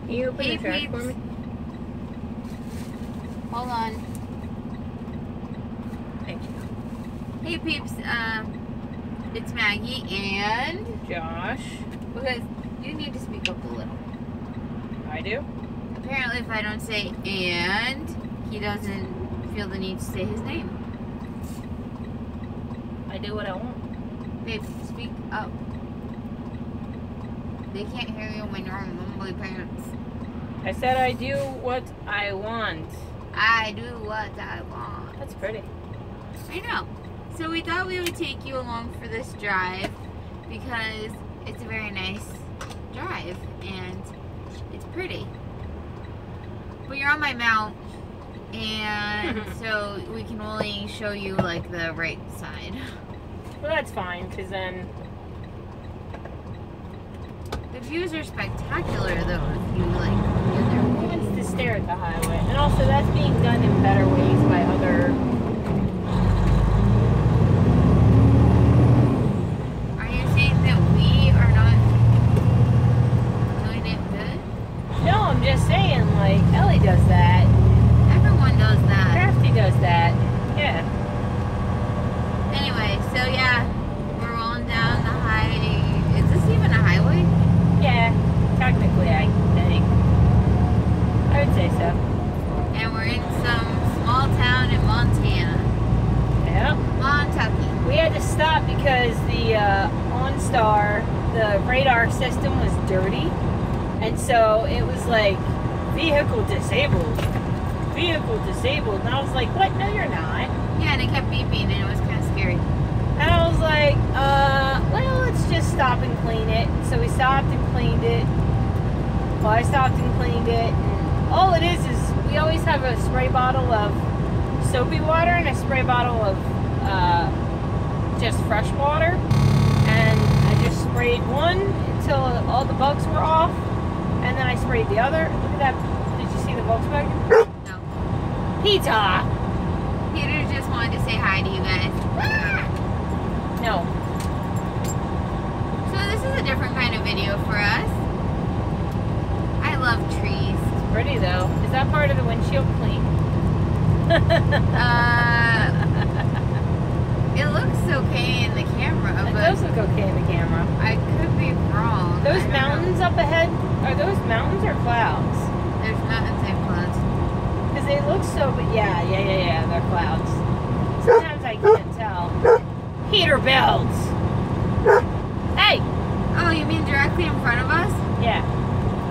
Can you open the trash Peeps. for me? Hold on. Thank you. Hey Peeps, it's Maggie and Josh. because you need to speak up a little. I do? Apparently if I don't say and, he doesn't feel the need to say his name. I do what I want. Babe, speak up. They can't hear you when you're on mumbly pants. I said I do what I want. I do what I want. That's pretty. I know. So we thought we would take you along for this drive because it's a very nice drive and it's pretty. But you're on my mount and so we can only show you like the right side. Well, that's fine because then The views are spectacular though if you like get there. who wants to stare at the highway? And also that's being done in better ways by other. Are you saying that we are not doing it good? No, I'm just saying, like, Ellie does that. Everyone does that. Crafty does that. Yeah. Anyway, so yeah, we're rolling down the is this even a highway? Yeah, technically, I think. I would say so. And we're in some small town in Montana. Yeah. Montucky. We had to stop because the OnStar, the radar system was dirty. And so it was like, vehicle disabled. Vehicle disabled. And I was like, what? No, you're not. Yeah, and it kept beeping and it was kind of scary. And I was like, well, let's just stop and clean it. So we stopped and cleaned it. Well, I stopped and cleaned it. And all it is we always have a spray bottle of soapy water and a spray bottle of just fresh water. And I just sprayed one until all the bugs were off. And then I sprayed the other. Look at that. Did you see the Volkswagen? No. Peter! Peter just wanted to say hi to you guys. No. So this is a different kind of video for us. I love trees. It's pretty though. Is that part of the windshield clean? It looks okay in the camera, It but does look okay in the camera. I could be wrong. Those I don't mountains know. up ahead, are those mountains or clouds? There's mountains and clouds. Because they look so, but yeah, they're clouds. Sometimes I can't tell. Heater bells! Hey! Oh, you mean directly in front of us? Yeah,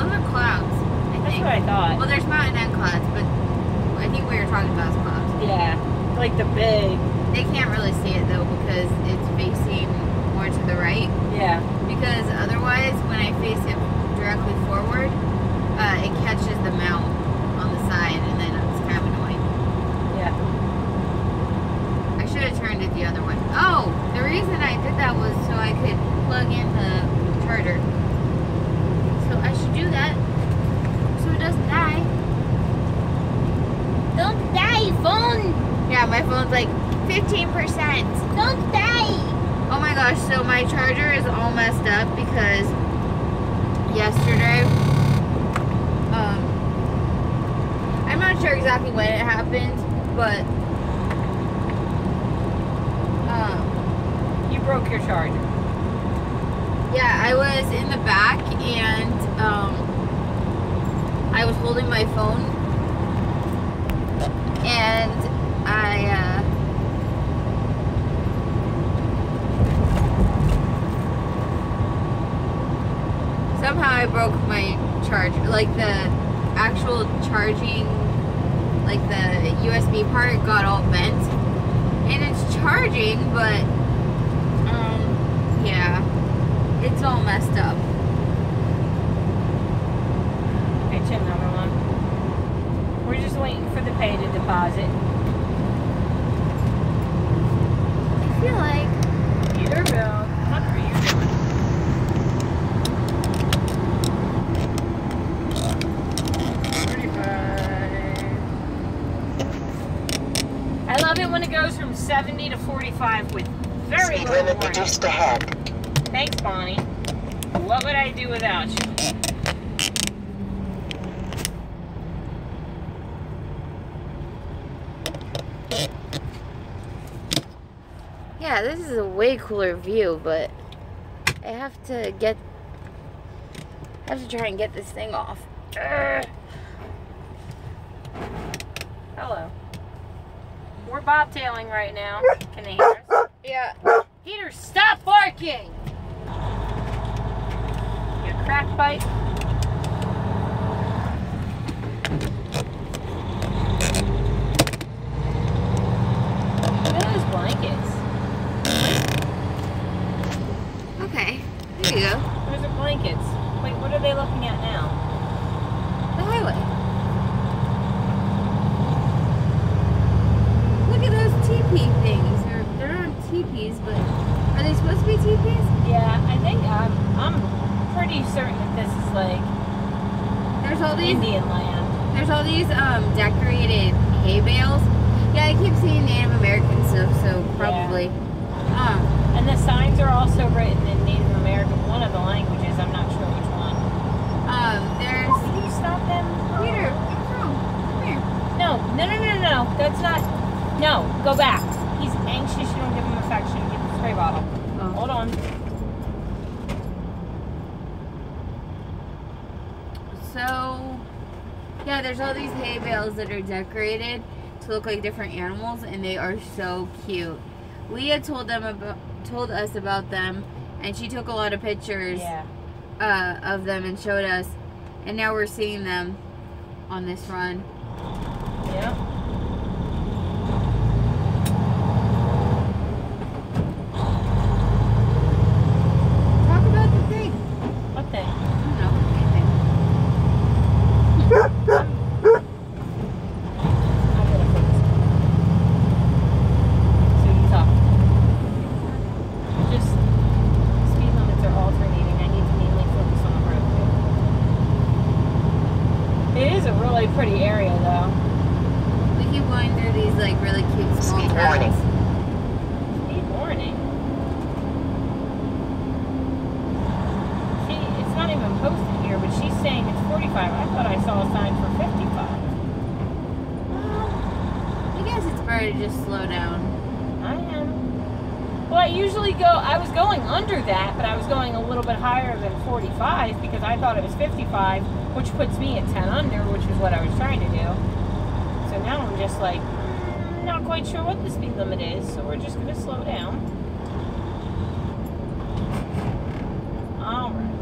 Those are clouds, I that's think. what I thought. Well, there's mountain and clouds, but I think we were talking about is clouds. Yeah, like the big, They can't really see it though because it's facing more to the right. yeah. Because otherwise, when I face it directly forward, it catches the mount on the side, and then it's kind of annoying. Yeah. I should have turned it the other way. Oh, the reason I did that was so I could plug in the charger. So I should do that so it doesn't die. Don't die, phone! Yeah, my phone's like 15%. Don't die! Oh my gosh, so my charger is all messed up because yesterday, I'm not sure exactly when it happened, but You broke your charger. yeah, I was in the back and I was holding my phone and somehow I broke my charger, like the actual charging, like the USB part got all bent and it's charging, but yeah, it's all messed up. Get you another one. We're just waiting for the pay to deposit. I feel like Peter Bill, what are you doing? I love it when it goes from 70 to 45 with very Speed little limit warning. reduced ahead. Thanks, Bonnie. What would I do without you? Yeah, this is a way cooler view, but I have to try and get this thing off. Hello. We're bobtailing right now. Can they hear us? Yeah. Peter, stop barking! You a crack bite? Look at those blankets. Okay, there you go. Those are blankets. Wait, what are they looking at now? The highway. Look at those teepee things. They're not teepees, but are they supposed to be teepees? Yeah, I think I'm pretty certain that this is like There's all these Indian land. There's all these decorated hay bales. Yeah, I keep seeing Native American stuff, so probably. And the signs are also written in Native American, one of the languages. I'm not sure which one. There's. Can you stop them? Peter, what's wrong? Come here. No. That's not. No, go back. He's anxious. You don't give him affection. Get the spray bottle. Oh. Hold on. So, yeah, there's all these hay bales that are decorated to look like different animals, and they are so cute. Leah told us about them, and she took a lot of pictures of them and showed us, and now we're seeing them on this run. Yeah. Talk about the thing. What thing? I don't know. Anything. I'm gonna focus. So you talk. Just speed limits are alternating. I need to mainly focus on the road. It is a really pretty area, though. We keep going through these like really cute small towns. Speed warning. See, it's not even posted here, but she's saying it's 45. I thought I saw a sign for 55. Well, I guess it's better to just slow down. I am. Well, I was going under that, but I was going a little bit higher than 45 because I thought it was 55, which puts me at 10 under, which is what I was trying to do. So now I'm just like, not quite sure what the speed limit is, so we're just going to slow down. Alright.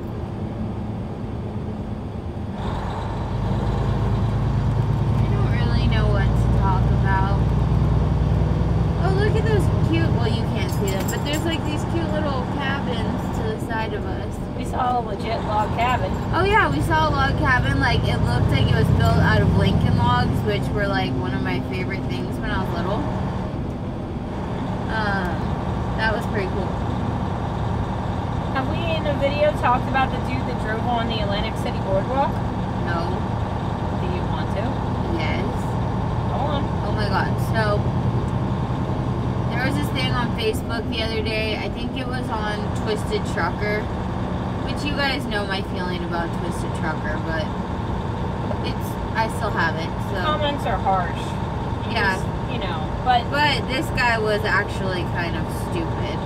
I don't really know what to talk about. Oh, look at those cute, well, you can't see them, but there's like these cute little cabins to the side of us. We saw a legit log cabin. Oh yeah, we saw a log cabin, like it looked like it was built out of Lincoln logs, which were like one of my favorite things when I was little. That was pretty cool. Have we in a video talked about the dude that drove on the Atlantic City boardwalk? No. Do you want to? Yes. Go on. Oh my god, so there was this thing on Facebook the other day, I think it was on Twisted Trucker, which you guys know my feeling about Twisted Trucker, but I still have it, so. Comments are harsh. Yeah. You know, but this guy was actually kind of stupid.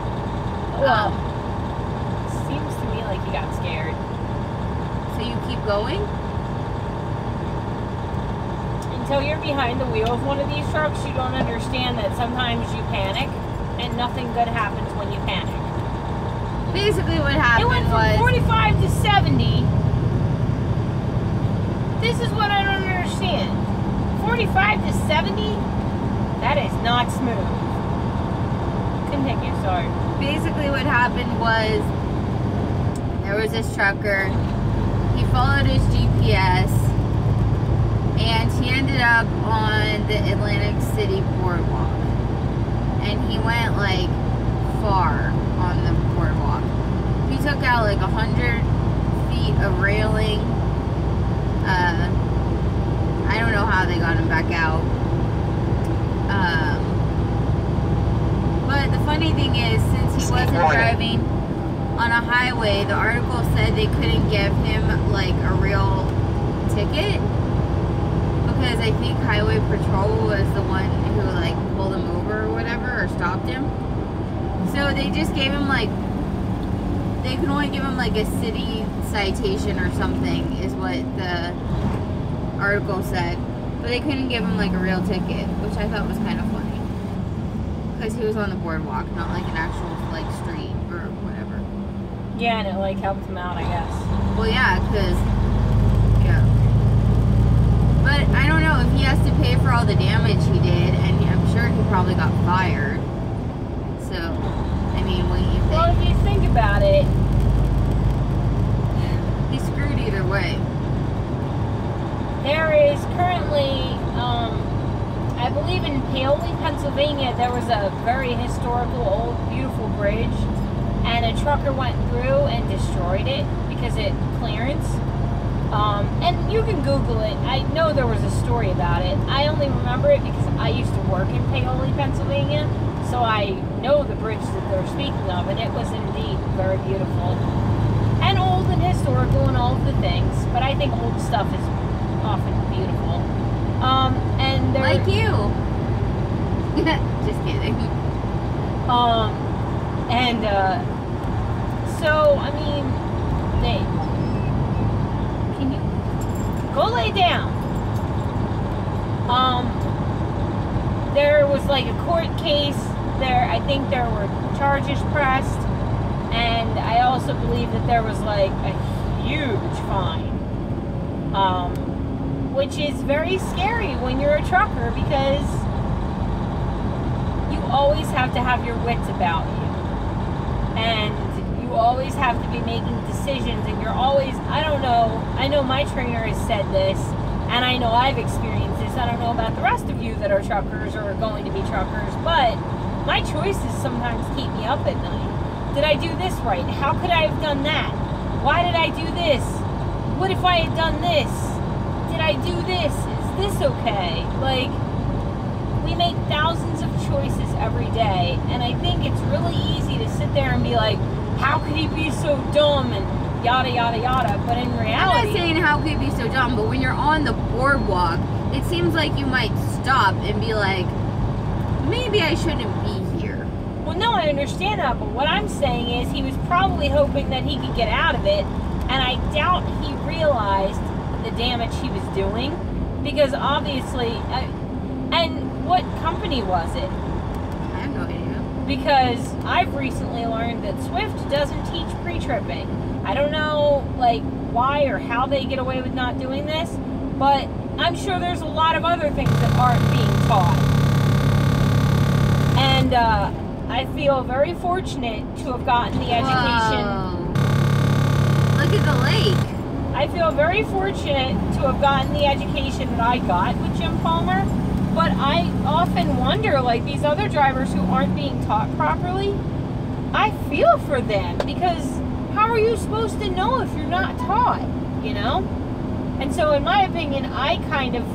well, seems to me like he got scared. So you keep going? Until you're behind the wheel of one of these trucks, you don't understand that sometimes you panic and nothing good happens when you panic. Basically what happened It went from 45 to 70. This is what I don't understand. 45 to 70? That is not smooth. Continue, sorry. Basically what happened was there was this trucker. He followed his GPS and he ended up on the Atlantic City boardwalk. And he went like far on the boardwalk. He took out like 100 feet of railing. I don't know how they got him back out. But the funny thing is, since he wasn't driving on a highway, the article said they couldn't give him like a real ticket because I think Highway Patrol was the one who like pulled him over or whatever or stopped him. they just gave him like, they could only give him like a city citation or something, is what the article said. But they couldn't give him like a real ticket, which I thought was kind of funny. Because he was on the boardwalk, not like an actual like street or whatever. Yeah, and it like helped him out, I guess. Well, yeah, because, yeah. But I don't know if he has to pay for all the damage he did, and I'm sure he probably got fired. So, I mean, what do you think? Well, if you think about it, He's screwed either way. there is currently, I believe in Paoli, Pennsylvania, there was a very historical, old, beautiful bridge, and a trucker went through and destroyed it because it clearance. And you can Google it. I know there was a story about it. I only remember it because I used to work in Paoli, Pennsylvania, so I know the bridge that they're speaking of, and it was indeed very beautiful. And old and historical and all of the things, but I think old stuff is often beautiful. And there, Like you. Just kidding. So, I mean, can you go lay down? There was like a court case there. I think there were charges pressed, and I also believe that there was like a huge fine, which is very scary when you're a trucker, because you always have to have your wits about you, and you always have to be making decisions, and you're always, I don't know, I know my trainer has said this, and I know I've experienced this. I don't know about the rest of you that are truckers or are going to be truckers, but my choices sometimes keep me up at night. Did I do this right? How could I have done that? Why did I do this? What if I had done this? Did I do this? Is this okay? Like, we make thousands of choices every day, and I think it's really easy to sit there and be like, how could he be so dumb, and yada yada yada, but in reality, I'm not saying how could you be so dumb, but when you're on the boardwalk, it seems like you might stop and be like, maybe I shouldn't be here. well, no, I understand that, but what I'm saying is he was probably hoping that he could get out of it, and I doubt he realized the damage he was doing, because obviously, and what company was it? I have no idea. Because I've recently learned that Swift doesn't teach pre-tripping. I don't know, like, why or how they get away with not doing this, but I'm sure there's a lot of other things that aren't being taught. And I feel very fortunate to have gotten the education. Whoa. Look at the lake. I feel very fortunate to have gotten the education that I got with Jim Palmer, but I often wonder, like, these other drivers who aren't being taught properly, I feel for them, because how are you supposed to know if you're not taught, you know? And so in my opinion, I kind of,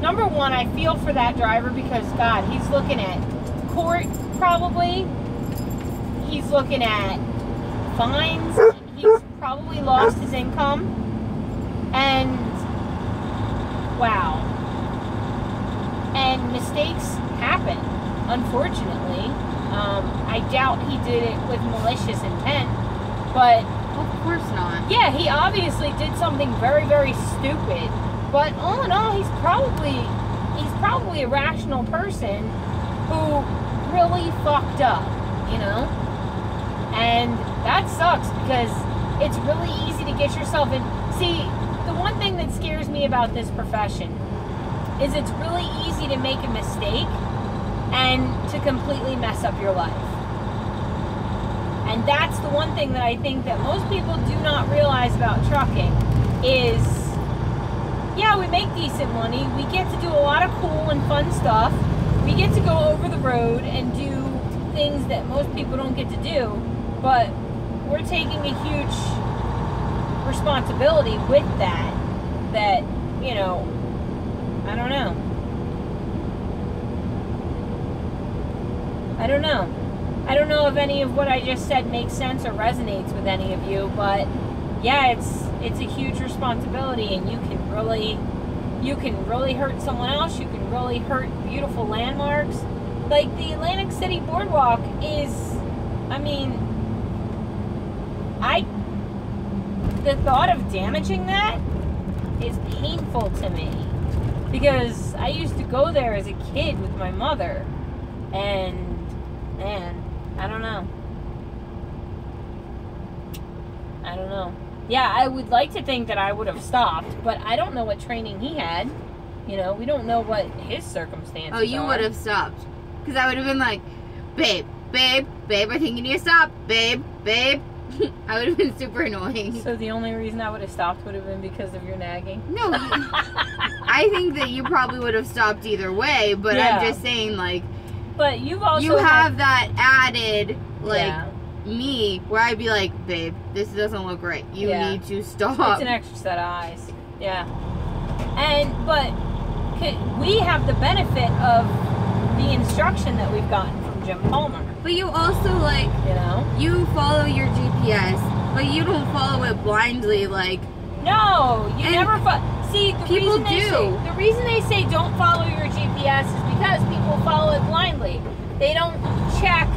number one, I feel for that driver because, God, he's looking at court probably, he's looking at fines, he's probably lost his income, and wow. And mistakes happen, unfortunately. I doubt he did it with malicious intent, but Of course not. yeah, he obviously did something very, very stupid. But all in all, he's probably a rational person who really fucked up, you know? And that sucks, because it's really easy to get yourself in. See, the one thing that scares me about this profession is it's really easy to make a mistake and to completely mess up your life. And that's the one thing that I think that most people do not realize about trucking is, yeah, we make decent money. We get to do a lot of cool and fun stuff. We get to go over the road and do things that most people don't get to do. But we're taking a huge responsibility with that, you know, I don't know. I don't know. I don't know if any of what I just said makes sense or resonates with any of you, but yeah, it's a huge responsibility, and you can really hurt someone else. You can really hurt beautiful landmarks. Like the Atlantic City Boardwalk is I mean, the thought of damaging that is painful to me. Because I used to go there as a kid with my mother. And, man, I don't know. I don't know. Yeah, I would like to think that I would have stopped, but I don't know what training he had. You know, we don't know what his circumstances are. Oh, you would have stopped. Because I would have been like, babe, babe, babe, I think you need to stop. Babe, babe. I would have been super annoying. So the only reason I would have stopped would have been because of your nagging? No. I think that you probably would have stopped either way, but Yeah. I'm just saying, like, But you've also you have that added, like, Yeah. me, where I'd be like, babe, this doesn't look right. You Yeah. need to stop. It's an extra set of eyes. Yeah. But we have the benefit of the instruction that we've gotten from Jim Palmer. But you also, like, You know? you follow your GPS, but you don't follow it blindly, like, No, you And never see the people the reason they say don't follow your GPS is because people follow it blindly. They don't check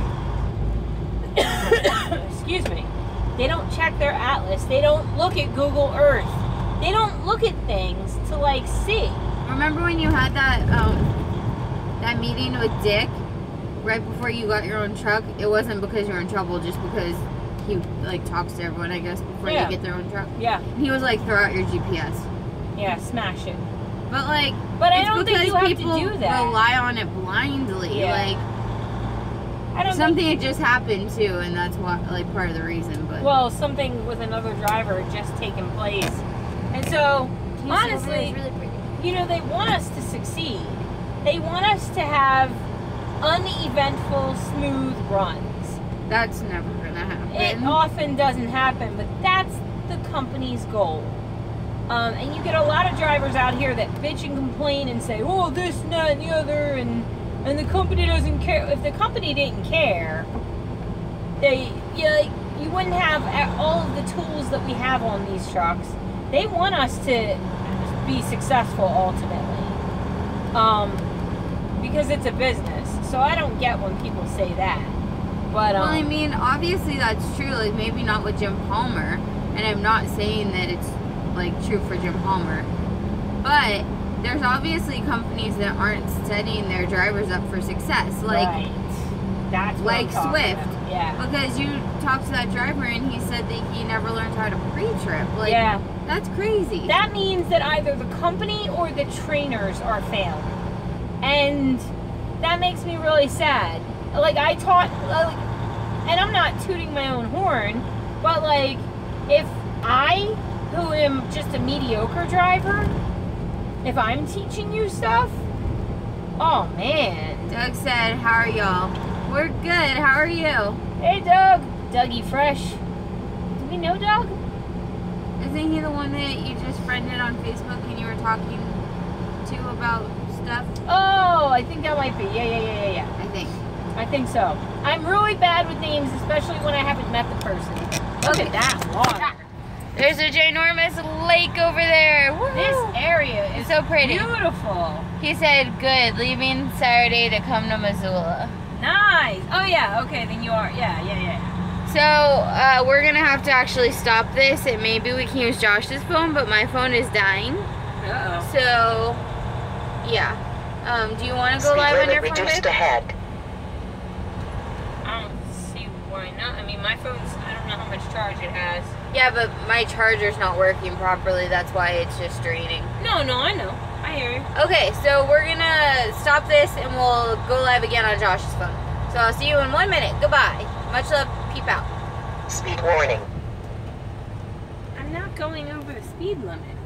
excuse me. They don't check their atlas. They don't look at Google Earth. They don't look at things to like see. remember when you had that meeting with Dick right before you got your own truck? It wasn't because you were in trouble, just because he like talks to everyone, I guess, before Yeah. they get their own truck. Yeah. And he was like, throw out your GPS. Yeah, smash it. But like, But I it's don't think because you have to people do that. rely on it blindly. Yeah. Like, I don't something had just happened too, and that's why, like, part of the reason. But well, something with another driver had just taken place. And so, honestly, really pretty. you know, they want us to succeed. They want us to have uneventful, smooth runs. That's never gonna happen. It often doesn't happen, but that's the company's goal. And you get a lot of drivers out here that bitch and complain and say, oh, this, and that, and the other, and the company doesn't care. If the company didn't care, you wouldn't have all of the tools that we have on these trucks. They want us to be successful ultimately, because it's a business. So I don't get when people say that. But well, I mean, obviously that's true. Like, maybe not with Jim Palmer, and I'm not saying that it's like true for Jim Palmer, but there's obviously companies that aren't setting their drivers up for success. Like, right. That's what like I'm talking Swift. about. Yeah. Because you talked to that driver and he said that he never learned how to pre-trip. Like, Yeah. that's crazy. That means that either the company or the trainers are failing. And that makes me really sad. Like, I taught, and I'm not tooting my own horn, but like, if I, who am just a mediocre driver, if I'm teaching you stuff, oh man. Doug said, how are y'all? We're good. How are you? Hey Doug. Dougie Fresh. Do we know Doug? Isn't he the one that you just friended on Facebook and you were talking to about stuff? Oh, I think that might be. Yeah. I I think so. I'm really bad with names, especially when I haven't met the person. Look at that water. There's a ginormous lake over there. Woo! This area is It's so pretty. beautiful. He said, good, leaving Saturday to come to Missoula. Nice. Oh yeah, okay, then you are. Yeah. So, we're gonna have to actually stop this, and maybe we can use Josh's phone, but my phone is dying. Uh-oh. So, yeah. Do you want to go live on your phone, babe? Ahead. I don't see why not. I mean, my phone's, I don't know how much charge it has. Yeah, but my charger's not working properly. That's why it's just draining. No, I know. I hear you. Okay, so we're gonna stop this and we'll go live again on Josh's phone. So I'll see you in 1 minute. Goodbye. Much love. Peep out. Speed warning. I'm not going over the speed limit.